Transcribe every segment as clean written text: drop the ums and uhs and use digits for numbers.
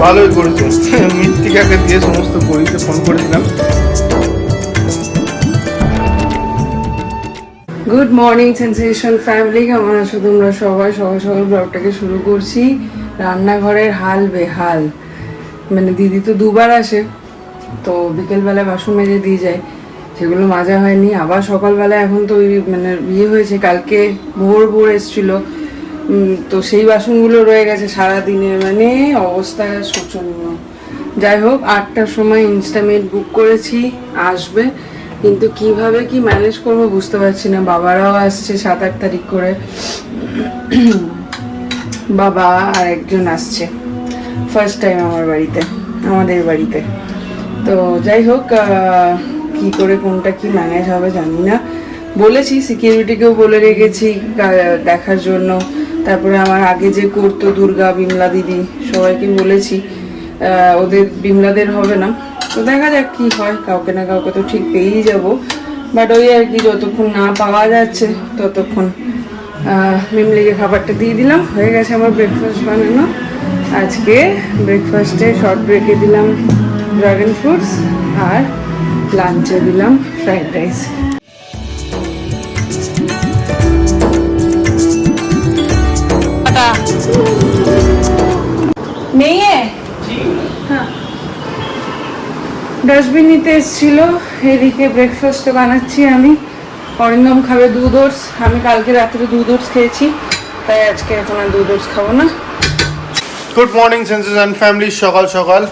ভালোই করেছো। মৃত্তিকাকে দিয়ে সমস্ত করিতে ফোন করেছিলাম। গুড মর্নিং সেন্সেশন ফ্যামিলি, কেমন আছো তোমরা সবাই? সকাল সকাল ব্লগটাকে শুরু করছি। রান্নাঘরের হাল বেহাল, মানে দিদি তো দুবার আসে, তো বিকেলবেলায় বাসন মেজে দিয়ে যায়, সেগুলো মাজা হয়নি। আবার সকালবেলা এখন তো ওই মানে ইয়ে হয়েছে, কালকে ভোর ভোর এসছিল, তো সেই বাসনগুলো রয়ে গেছে সারাদিনে, মানে অবস্থা শোচনীয়। যাই হোক, 8টার সময় ইনস্টামেট বুক করেছি, আসবে, কিন্তু কিভাবে কি ম্যানেজ করবো বুঝতে পারছি না। বাবারাও আসছে 7-8 তারিখ করে, বাবা আর একজন আসছে ফার্স্ট টাইম আমার বাড়িতে, আমাদের বাড়িতে। তো যাই হোক, কি করে কোনটা কি ম্যানেজ হবে জানি না। বলেছি সিকিউরিটিকেও বলে রেখেছি দেখার জন্য, তারপরে আমার আগে যে করতো দুর্গা, বিমলা দিদি, সবাইকে বলেছি। ওদের বিমলাদের হবে না, তো দেখা যাক কি হয়, কাউকে না কাউকে তো ঠিক পেয়েই যাবো। বাট ওই আর কি, যতক্ষণ না পাওয়া যাচ্ছে ততক্ষণ মিমলিকে খাবারটা দিয়ে দিলাম। হয়ে গেছে আমার ব্রেকফাস্ট বানানো। আজকে ব্রেকফাস্টে শর্ট ব্রেকে দিলাম ড্রাগন ফ্রুটস, আর লাঞ্চে দিলাম ফ্রাইড রাইস। মেয়ে হ্যাঁ, ডাস্টবিন নিতে এসেছিল, এদিকে ব্রেকফাস্টে বানাচ্ছি আমি। অরিন্দম খাবে দুধ ওটস, আমি কালকে রাত্রে দুধ ওটস খেয়েছি, তাই আজকে এখন আর দুধ ওটস খাবো না। গুড মর্নিং সেন্সেশন ফ্যামিলি, সকাল সকাল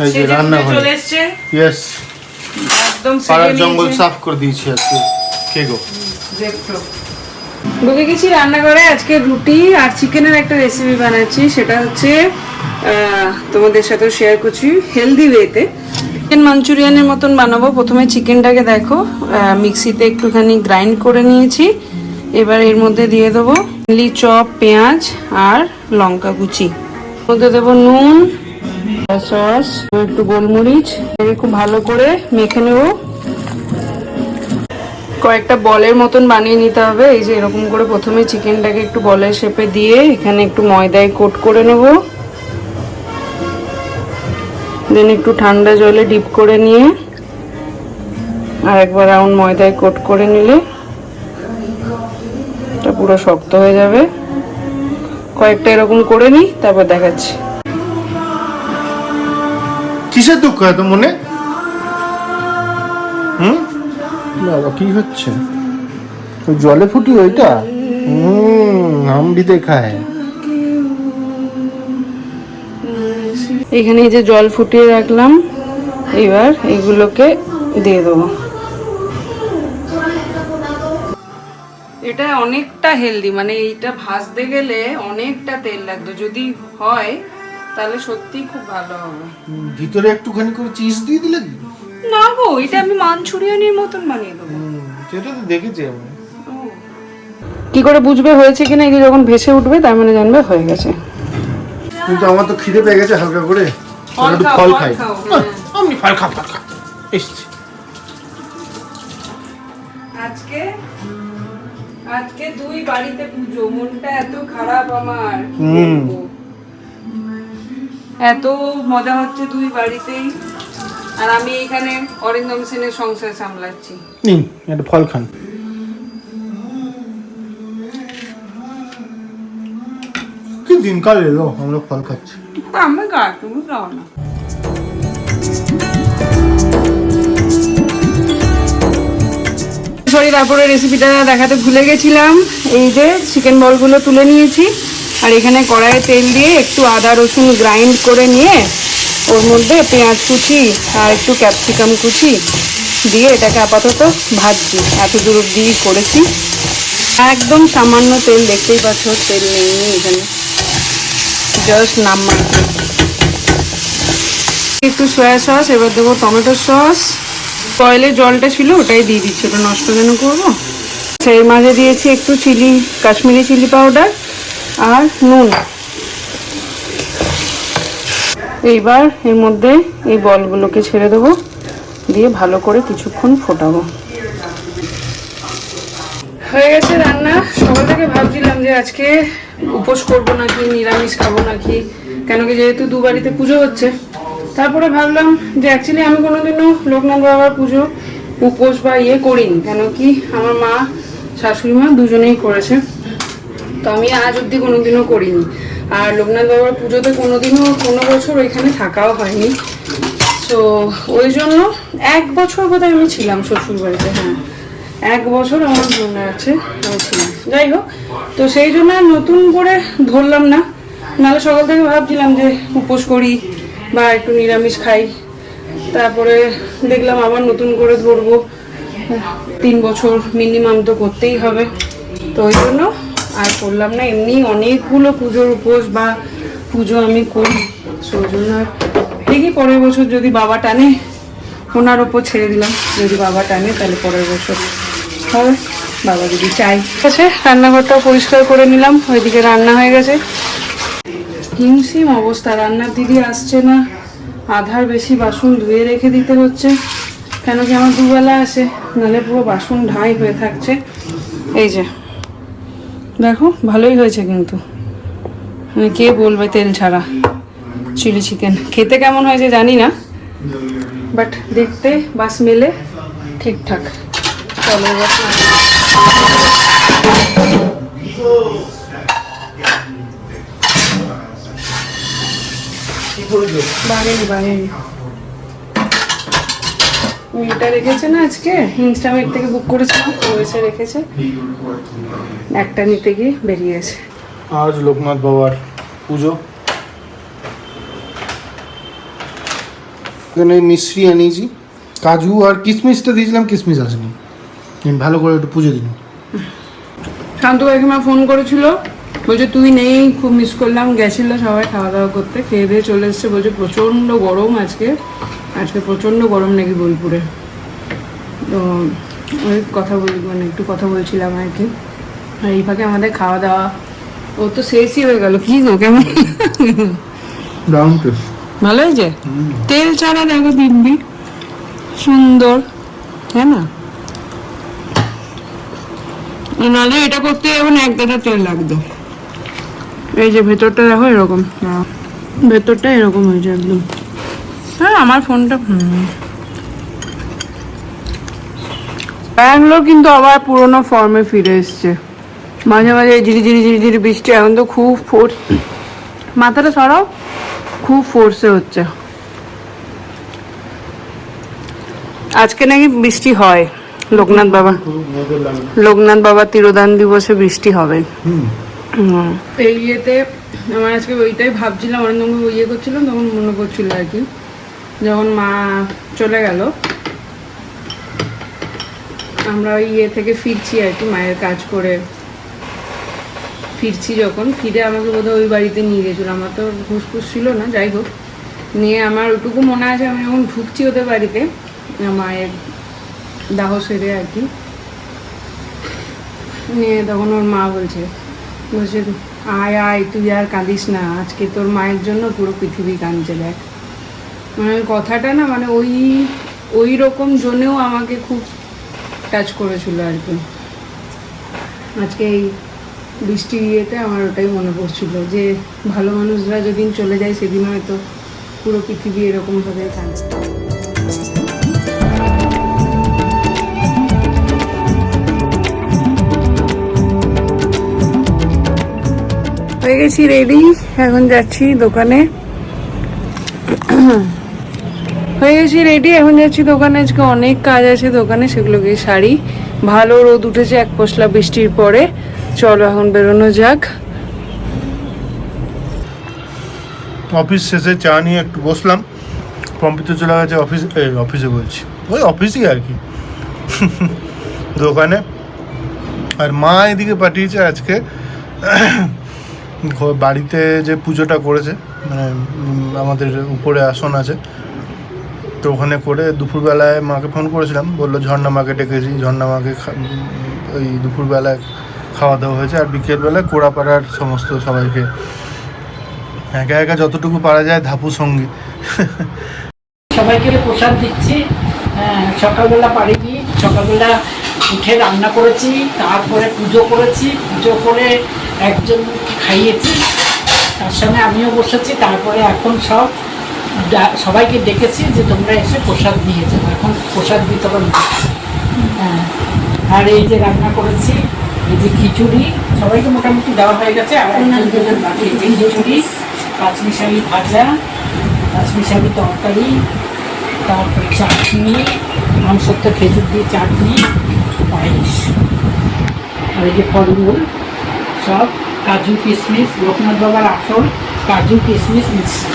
এই যে রান্নাঘরে চলে এসছে, ইয়েস, একদম পাড়ার জঙ্গল সাফ করে দিয়েছি আজকে। কে গো? ঢুকে গেছি রান্নাঘরে। আজকে রুটি আর চিকেনের একটা রেসিপি বানাচ্ছি, সেটা হচ্ছে তোমাদের সাথে শেয়ার করছি হেলদি ওয়েতে। চিকেন মাঞ্চুরিয়ানের মতন বানাবো। প্রথমে চিকেনটাকে দেখো মিক্সিতে একটুখানি গ্রাইন্ড করে নিয়েছি। এবার এর মধ্যে দিয়ে দেবো চিলি চপ, পেঁয়াজ আর লঙ্কা কুচি। এর মধ্যে দেবো নুন, সস, একটু গোলমরিচ, খুব ভালো করে মেখে নেবো। কয়েকটা বলের মতন বানিয়ে নিতে হবে। এই যে এরকম করে প্রথমে চিকেনটাকে একটু বলের শেপে দিয়ে এখানে একটু ময়দায় কোট করে নেব, দেন একটু ঠান্ডা জলে ডিপ করে নিয়ে আর একবার রাউন্ড ময়দায় কোট করে নিলে এটা পুরো শক্ত হয়ে যাবে। কয়েকটা এরকম করে নিই, তারপর দেখাচ্ছি। কিসের দুঃখ এত মনে? বাবা কি হচ্ছে? জলে ফুটি ওইটা? हम भी देखा है। এখানে এই যে জল ফুটিয়ে রাখলাম, এবার এগুলোকে দিয়ে দেবো। এটা অনেকটা হেলদি, মানে এইটা ভাজতে গেলে অনেকটা তেল লাগতো, যদি হয় তাহলে সত্যি খুব ভালো হবে। ভিতরে একটুখানি করে চিজ দিয়ে দিলে না গো, এটা আমি মাঞ্চুরিয়ানের মতন বানিয়ে দেবো। সেটা তো দেখেছি আমি। কি করে বুঝবে হয়েছে কিনা? এই যে যখন ভেসে উঠবে তার মানে জানবে হয়ে গেছে। কিন্তু আমার তো খিদে পেয়ে গেছে হালকা করে, একটু ফল খাই। আমি ফল খা এসছি। আজকে দুই বাড়িতে পুজো, মনটা এত খারাপ আমার। এত মজা হচ্ছে দুই বাড়িতেই, আর আমি এখানে অরিন্দম সেনের সংসার সামলাচ্ছি। নিন একটা ফল খান। কি দিনকাল এলো, আমরা ফল খাচ্ছি। আমি খাই, তুমি খাও না। সরি, তারপরে রেসিপিটা দেখাতে ভুলে গেছিলাম। এই যে চিকেন বলগুলো তুলে নিয়েছি, আর এখানে কড়াইয়ে তেল দিয়ে একটু আদা রসুন গ্রাইন্ড করে নিয়ে ওর মধ্যে পেঁয়াজ কুচি আর একটু ক্যাপসিকাম কুচি দিয়ে এটাকে আপাতত ভাজছি। এত দূর অব্দি করেছি, একদম সামান্য তেল, দেখতেই পাচ্ছ তেল নেই এখানে, জাস্ট নাম্বার। একটু সয়া সস, এবার দেবো টমেটো সস। কয়েলের জলটা ছিল ওটাই দিয়ে দিচ্ছি, ওটা নষ্ট কেন করবো। সেই মাঝে দিয়েছি একটু কাশ্মীরি চিলি পাউডার আর নুন। এইবার এর মধ্যে এই বলগুলোকে ছেড়ে দেবো, দিয়ে ভালো করে কিছুক্ষণ ফোটাবো। হয়ে গেছে রান্না। সকাল থেকে ভাবছিলাম যে আজকে উপোস করবো নাকি, নিরামিষ খাবো নাকি, কেন কি যেহেতু দু বাড়িতে পুজো হচ্ছে। তারপরে ভাবলাম যে অ্যাকচুয়ালি আমি কোনোদিনও লোকনাথ বাবার পুজো উপোস বা করিনি, কেন কি আমার মা শাশুড়ি মা দুজনেই করেছে, তো আমি আজ অব্দি কোনোদিনও করিনি। আর লোকনাথ বাবার পুজোতে কোনোদিনও কোনো বছর ওইখানে থাকাও হয়নি। তো ওই জন্য 1 বছর বোধহয় আমি ছিলাম শ্বশুর বাড়িতে, হ্যাঁ 1 বছর আমার মনে আছে আমি ছিলাম। যাই হোক, তো সেই জন্য আর নতুন করে ধরলাম না, নাহলে সকাল থেকে ভাবছিলাম যে উপোস করি বা একটু নিরামিষ খাই, তারপরে দেখলাম আবার নতুন করে ধরবো, 3 বছর মিনিমাম তো করতেই হবে, তো ওই জন্য আর করলাম না। এমনি অনেকগুলো পুজোর উপোস বা পুজো আমি করি, সেই জন্য আর দেখি পরের বছর যদি বাবা টানে ওনার ওপর ছেড়ে দিলাম, যদি বাবা টানে তাহলে পরের বছর হবে, বাবা যদি চাই। ঠিক আছে, রান্নাঘরটাও পরিষ্কার করে নিলাম, ওইদিকে রান্না হয়ে গেছে। হিমশিম অবস্থা, রান্নার দিদি আসছে না, আধার বেশি বাসন ধুয়ে রেখে দিতে হচ্ছে, কেন কি আমার দুবেলা আসে, নাহলে পুরো বাসন ঢাই হয়ে থাকছে। এই যে দেখো ভালোই হয়েছে, কিন্তু মানে কে বলবে তেল ছাড়া চিলি চিকেন খেতে কেমন হয়েছে জানি না, বাট দেখতে বা স্মেলে ঠিকঠাক। চলো এবার বাড়েনি মেয়েটা রেখেছে না, আজকে ইনস্টামেট থেকে বুক করেছিলাম, ও এসে রেখেছে, একটা নিতে গিয়ে বেরিয়ে গেছে। আজ লোকনাথ বাবার পুজো, এখানে মিশ্রি আনিয়েছি, কাজু আর কিশমিশটা দিয়েছিলাম, কিশমিশ আসেনি, ভালো করে একটু পুজো দিন। শান্ত কাকিমা ফোন করেছিল, বলছে তুই নেই, খুব মিস করলাম, গেছিল সবাই খাওয়া দাওয়া করতে, খেয়ে দিয়ে চলে এসছে, বলছে প্রচণ্ড গরম আজকে প্রচণ্ড গরম নাকি বোলপুরে। তো ওই কথা মানে একটু কথা বলছিলাম আর কি, আর এই ফাঁকে আমাদের খাওয়া দাওয়া ও তো শেষই হয়ে গেল। কি গো কেমন ভালো হয়েছে, তেল ছাড়া দেখো দিব্যি সুন্দর, হ্যাঁ না, নাহলে এটা করতে এখন 1 গাদা তেল লাগতো। এই যে ভেতরটা দেখো এরকম, ভেতরটা এরকম হয়েছে একদম। হ্যাঁ আমার ফোনটা ব্যাঙ্গালোর কিন্তু আবার পুরোনো ফর্মে ফিরে এসছে, মাঝে মাঝে ঝিরি বৃষ্টি, এখন তো খুব ফোর্স, মাথাটা সরাও, খুব ফোর্সে হচ্ছে। আজকে নাকি বৃষ্টি হয়, লোকনাথ বাবা তিরোধান দিবসে বৃষ্টি হবে। এই ইয়েতে আমার আজকে ওইটাই ভাবছিলাম, অনেক করছিলাম, তখন মনে পড়ছিল আর কি, যখন মা চলে গেল আমরা ওই থেকে ফিরছি আর কি, মায়ের কাজ করে ফিরছি, যখন ফিরে আমাকে বোধহয় ওই বাড়িতে নিয়ে গেছিলো, আমার তো হুসফুস ছিল না, যাই হোক নিয়ে আমার ওইটুকু মনে আছে, আমি যখন ঢুকছি ওদের বাড়িতে মায়ের দাহ সেরে আর কি, নিয়ে তখন ওর মা বলছে আয় আয় তুই আর কাঁদিস না, আজকে তোর মায়ের জন্য পুরো পৃথিবী কাঁদছে, দেখ মানে কথাটা না, মানে ওই রকম জন্যেও আমাকে খুব টাচ করেছিল আর কি। আজকে এই বৃষ্টি ইয়েতে আমার ওটাই মনে পড়ছিল যে ভালো মানুষরা যেদিন চলে যায় সেদিন হয়তো পুরো পৃথিবী এরকমভাবে কাঁদছে। হয়ে গেছি রেডি, এখন যাচ্ছি দোকানে, আজকে অনেক কাজ আছে দোকানে, সেগুলোকে সারি, ভালো রোদ উঠেছে 1 পশলা বৃষ্টির পরে, চলো এখন বেরোনো যাক। অফিস শেষে চা নিয়ে একটু বসলাম, পম্পিতে চলে গেছে অফিসে বলছি ওই অফিসই আর কি, দোকানে, আর মা এদিকে পাঠিয়েছে আজকে বাড়িতে যে পুজোটা করেছে, মানে আমাদের উপরে আসন আছে, তো ওখানে করে দুপুরবেলায় মাকে ফোন করেছিলাম, বললো ঝর্ণা মাকে ডেকেছি, ঝর্ণা মাকে ওই দুপুরবেলায় খাওয়া দাওয়া হয়েছে, আর বিকেলবেলায় কোড়াপাড়ার সমস্ত সবাইকে একা একা যতটুকু পারা যায় ধাপু সঙ্গী সবাইকে প্রসাদ দিচ্ছি। সকালবেলা পারিনি, সকালবেলা উঠে রান্না করেছি, তারপরে পুজো করেছি, পুজো করে একজনকে খাইয়েছি, তার সঙ্গে আমিও বসেছি। তারপরে এখন সবাইকে ডেকেছি যে তোমরা এসে প্রসাদ নিয়ে যাও, এখন প্রসাদ বিতরণ করছি। হ্যাঁ, আর এই যে রান্না করেছি, এই যে খিচুড়ি সবাইকে মোটামুটি দেওয়া হয়ে গেছে। আর একজন বাকি এই যে খিচুড়ি, পাঁচমিশালি ভাজা, পাঁচমিশালি তরকারি, তারপরে চাটনি, মাংসত্ব খেজুর দিয়ে চাটনি, পায়েস, আর এই যে ফলমূল সব, কাজু কিশমিশ, লোকনাথ বাবার আসল কাজু কিশমিশ মিশ্রি।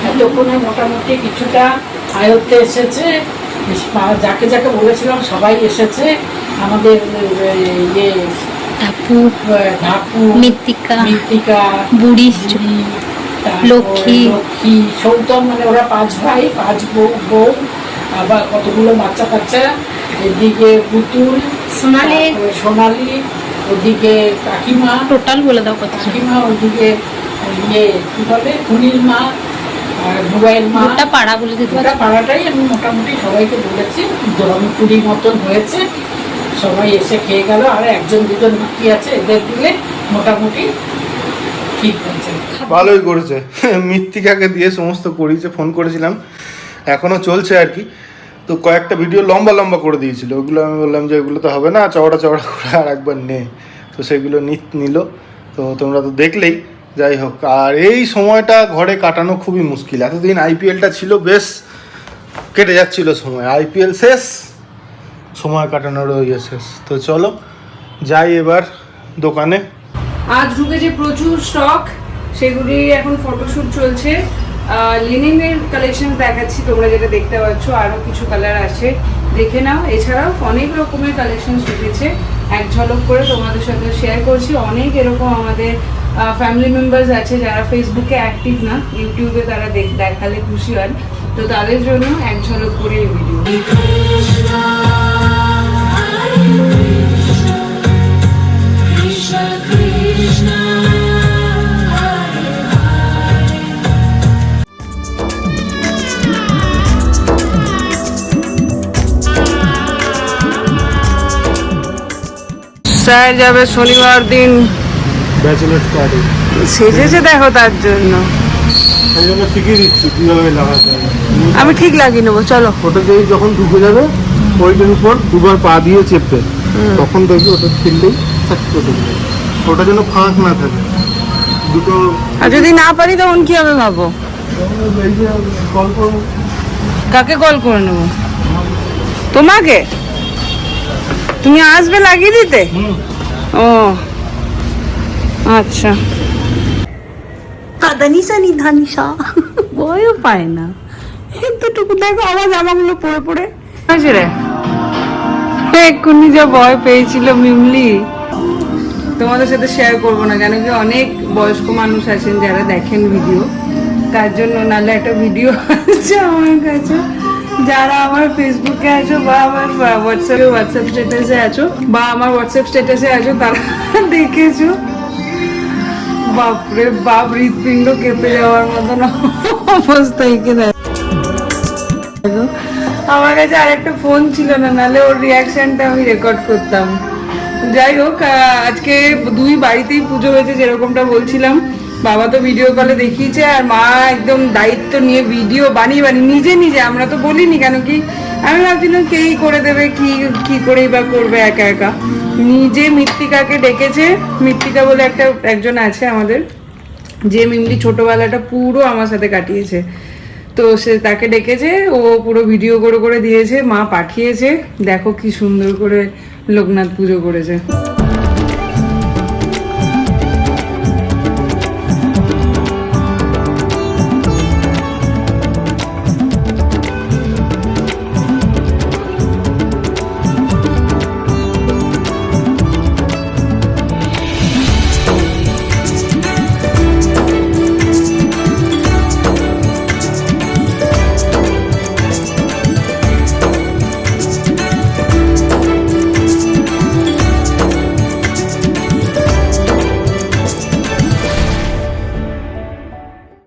এতক্ষণে মোটামুটি কিছুটা আয়ত্তে এসেছে। যাকে যাকে বলেছিলাম সবাই এসেছে। আমাদের ইয়ে ধাপু, ধাপু, মৃত্তিকা, বুড়ি, লক্ষ্মী, সৌতম, মানে ওরা 5 ভাই 5 বউ, আবার কতগুলো বাচ্চা কাচ্চা, এদিকে পুতুল, সোনালি, ওদিকে কাকিমা, টোটাল বলে দাও কত, কাকিমা, ওদিকে ইয়ে কি বলে খুনির মা, আর মোবাইল মা, গোটা পাড়া বলে দিতে গোটা পাড়াটাই আমি মোটামুটি সবাইকে বলেছি। 20 মতন হয়েছে, সবাই এসে খেয়ে গেল। আর 1-2 বাকি আছে, এদের দিলে মোটামুটি ঠিক হয়েছে। ভালোই করেছে। মৃত্তিকাকে দিয়ে সমস্ত করিয়েছে, ফোন করেছিলাম, এখনও চলছে আর কি। তো কয়েকটা ভিডিও লম্বা লম্বা করে দিয়েছিল, ওগুলো আমি বললাম যে ওগুলো তো হবে না, চওড়া চওড়া করে আর একবার নে। তো সেগুলো নিল। তো তোমরা তো দেখলেই। যাই হোক, আর এই সময়টা ঘরে কাটানো খুবই মুশকিল। এতদিন আইপিএলটা ছিল, বেশ কেটে যাচ্ছিল সময়। আইপিএল শেষ, সময় কাটানোরও ইয়ে শেষ। তো চলো যাই এবার দোকানে। আজ ঢুকেছে প্রচুর স্টক, সেগুলি এখন ফটোশ্যুট চলছে। লিনেনের কালেকশন দেখাচ্ছি, তোমরা যেটা দেখতে পাচ্ছ, আরও কিছু কালার আছে, দেখে নাও। এছাড়াও অনেক রকমের কালেকশন ঢুকেছে, এক ঝলক করে তোমাদের সাথে শেয়ার করছি। অনেক এরকম আমাদের ফ্যামিলি মেম্বার্স আছে যারা ফেসবুকে অ্যাক্টিভ না, ইউটিউবে তারা দেখালে খুশি হয়। তো তাদের জন্য এক ঝলক করে এই ভিডিও। স্যার যাবে শনিবার দিন ব্যাচেলার পার্টি, সেজেছে, দেখো তার জন্য সেই জন্য শিখিয়ে দিচ্ছি কীভাবে লাগাতে হবে। আমি ঠিক লাগিয়ে নেবো, চলো। ওটাতেই যখন ঢুকে যাবে, ওইটার উপর দুবার পা দিয়ে চেপে, তখন দেখবি ওটা ছিললেই সাক করে ঢুকবে। ওটা যেন ফাঁক না থাকে দুটো। আর যদি না পারি তখন কি হবে ভাবো? এই যে কল করবো। কাকে কল করে নেবো? তোমাকে? তুমি আসবে লাগিয়ে দিতে? ও আচ্ছা। কাদানিসা নিধানিসা ভয়ও পায় না এতটুকু। দেখো আমার জামাগুলো পরে পরে আছে রে। এক্ষুনি যা ভয় পেয়েছিল মিমলি, তোমাদের সাথে শেয়ার করবো না, কেন কি অনেক বয়স্ক মানুষ আছেন যারা দেখেন ভিডিও, তার জন্য। নাহলে একটা ভিডিও আছে আমার কাছে, যারা আমার ফেসবুকে আছো বা আমার হোয়াটসঅ্যাপ স্ট্যাটাসে আছো বা আমার হোয়াটসঅ্যাপ স্ট্যাটাসে আছো, তারা দেখেছো। বাপরে বাপ, হৃৎপিণ্ড কেঁপে যাওয়ার মতন অবস্থা। আমার কাছে আরেকটা ফোন ছিল না, নাহলে ওর রিয়াকশনটা আমি রেকর্ড করতাম। যাই হোক, আজকে 2 বাড়িতেই পুজো হয়েছে, যেরকমটা বলছিলাম। বাবা তো ভিডিও কলে দেখিয়েছে, আর মা একদম দায়িত্ব নিয়ে ভিডিও বানিয়ে নিজে। আমরা তো বলিনি, কেন কি আমি ভাবছিলাম কেই করে দেবে, কি করেই বা করবে একা একা। নিজে মৃত্তিকাকে ডেকেছে। মৃত্তিকা বলে একজন আছে আমাদের, যে মিমলি ছোটবেলাটা পুরো আমার সাথে কাটিয়েছে। তো সে তাকে ডেকেছে, ও পুরো ভিডিও করে দিয়েছে, মা পাঠিয়েছে। দেখো কি সুন্দর করে লোকনাথ পুজো করেছে।